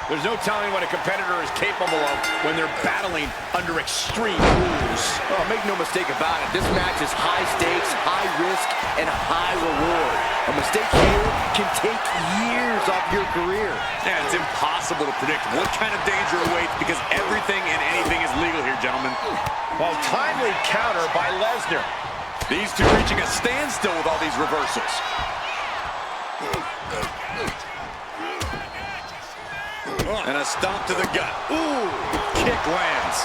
There's no telling what a competitor is capable of when they're battling under extreme rules. Oh, make no mistake about it. This match is high stakes, high risk, and high reward. A mistake here can take years off your career. Yeah, it's impossible to predict what kind of danger awaits because everything and anything is legal here, gentlemen. Well, timely counter by Lesnar. These two reaching a standstill with all these reversals. And a stomp to the gut. Ooh, kick lands.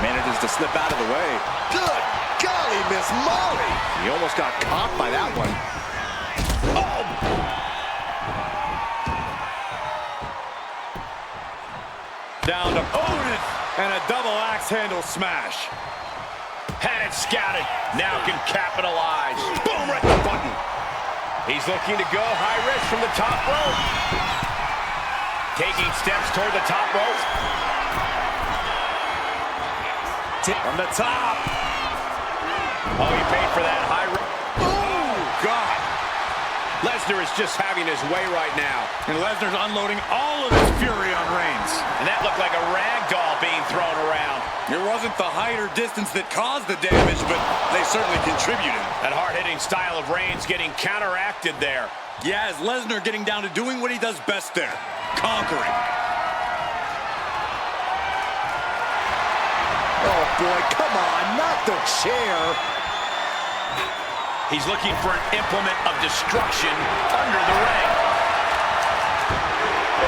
Manages to slip out of the way. Good golly, Miss Molly. He almost got caught by that one. Oh! Down to opponent. And a double axe handle smash. Had it scouted. Now can capitalize. Boom, right the button. He's looking to go high risk from the top rope. Taking steps toward the top rope. From the top. Oh, he paid for that high risk. Oh, God. Lesnar is just having his way right now. And Lesnar's unloading all of his fury on Reigns. And that looked like a rag doll being thrown around. It wasn't the height or distance that caused the damage, but they certainly contributed. That hard-hitting style of Reigns getting counteracted there. Yeah, as Lesnar getting down to doing what he does best there, conquering. Oh, boy, come on, not the chair. He's looking for an implement of destruction under the ring.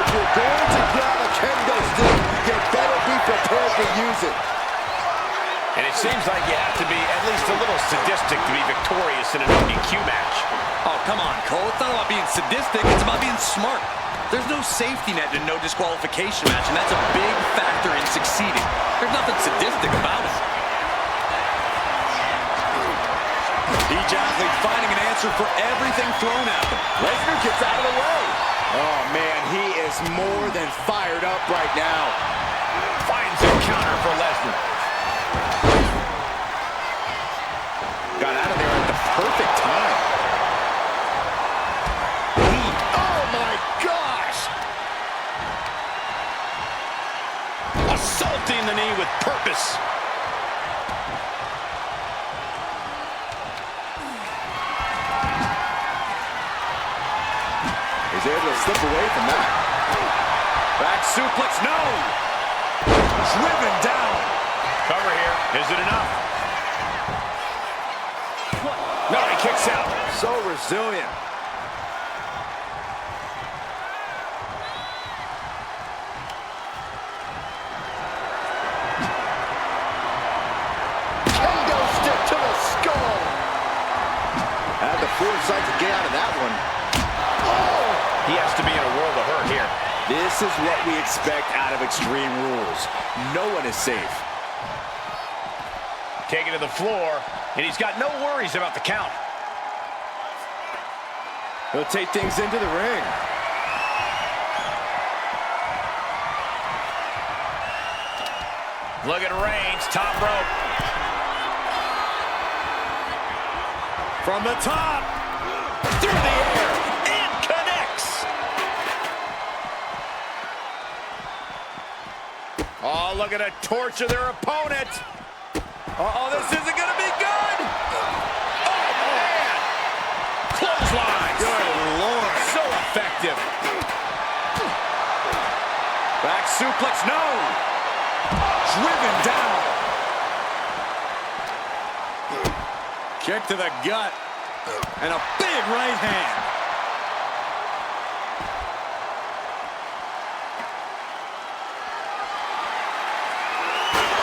If you're going to grab a kendo stick, you better be prepared to use it. And it seems like you have to be at least a little sadistic to be victorious in an ODQ match. Oh, come on, Cole. It's not about being sadistic. It's about being smart. There's no safety net and no disqualification match, and that's a big factor in succeeding. There's nothing sadistic about it. Each athlete finding an answer for everything thrown at them. Lesnar gets out of the way. Oh, man, he is more than fired up right now. Finds a counter for Lesnar. Got out of there at the perfect time. Oh, my gosh! Assaulting the knee with purpose. He's able to slip away from that. Back suplex, no! Driven down. Cover here. Is it enough? No, he kicks out. So resilient. Kendo stick to the skull. Had the foresight to get out of that one. Oh! He has to be in a world of hurt here. This is what we expect out of Extreme Rules. No one is safe. Taken to the floor, and he's got no worries about the count. He'll take things into the ring. Look at Reigns, top rope. From the top. Through the air, and connects. Oh, look at a torch of their opponent. Uh-oh, this isn't going to be good. Oh, man. Clotheslines. Good Lord. So effective. Back suplex, no. Driven down. Kick to the gut. And a big right hand.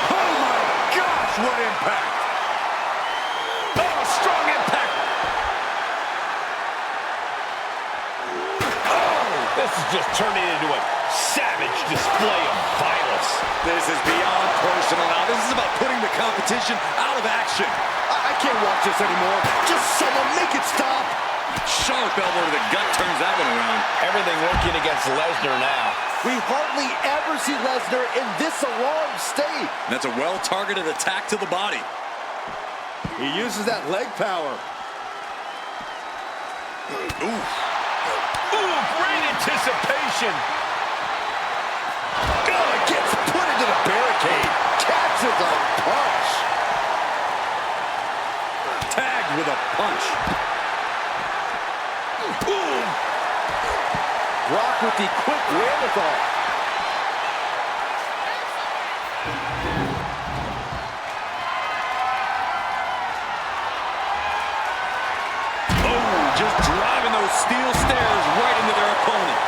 Oh my gosh, what impact. Oh, strong impact. Oh, this is just turning into a savage display of violence. This is beyond personal now. This is about putting the competition out of action. I can't watch this anymore. Just someone make it stop. Sharp elbow to the gut turns that one around. Everything working against Lesnar now. We hardly ever see Lesnar in this alarmed state. That's a well-targeted attack to the body. He uses that leg power. Ooh. Ooh, great anticipation. a punch. Boom! Brock with the quick wherewithal. Oh, just driving those steel stairs right into their opponent.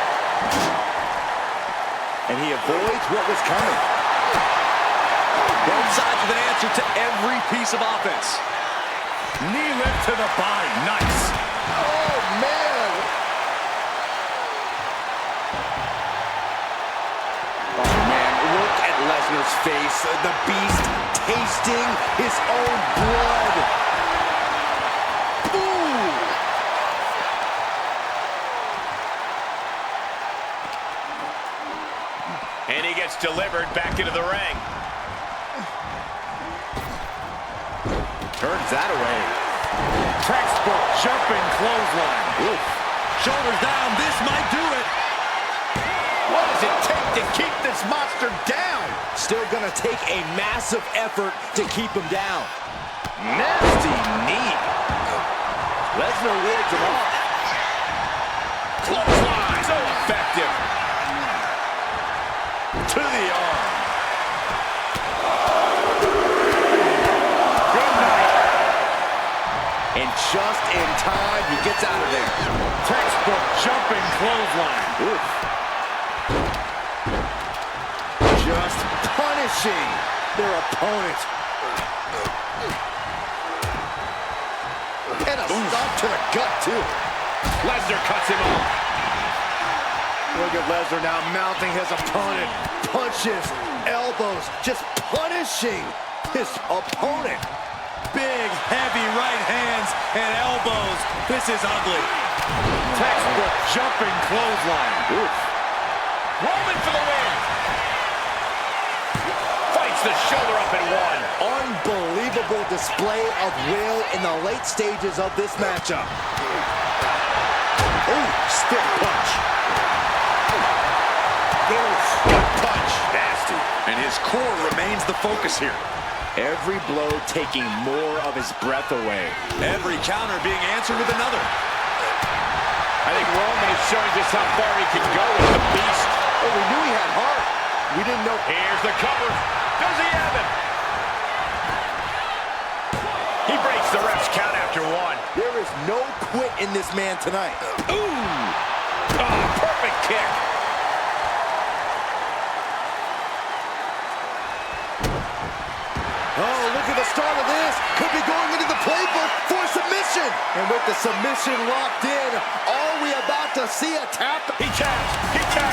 And he avoids what was coming. Both sides with an answer to every piece of offense. Knee lift to the body. Nice. Oh, man. Oh, man. Look at Lesnar's face. The beast tasting his own blood. Ooh. And he gets delivered back into the ring. Turns that away. Textbook jumping clothesline. Oof. Shoulders down. This might do it. What does it take to keep this monster down? Still gonna take a massive effort to keep him down. Nasty knee. Lesnar wards him off. Clothesline. So effective. To the arm. Good night. And just in time, he gets out of there. Textbook jumping clothesline. Oof. Just punishing their opponent. And a stomp to the gut, too. Lesnar cuts him off. Look at Lesnar now mounting his opponent. Punches, elbows, just punishing his opponent. Big, heavy right hands and elbows. This is ugly. Textbook jumping clothesline. Oof. Roman for the win. Fights the shoulder up and one. Unbelievable display of will in the late stages of this matchup. Ooh, stiff punch. Oof, gut punch. Nasty. And his core remains the focus here. Every blow taking more of his breath away. Every counter being answered with another. I think Roman is showing just how far he can go with the beast. Oh, we knew he had heart. We didn't know. Here's the cover. Does he have it? He breaks the ref's count after one. There is no quit in this man tonight. Ooh. Oh, perfect kick. Oh, look at the start of this. Could be going into the playbook for submission. And with the submission locked in, are we about to see a tap? He taps. He taps.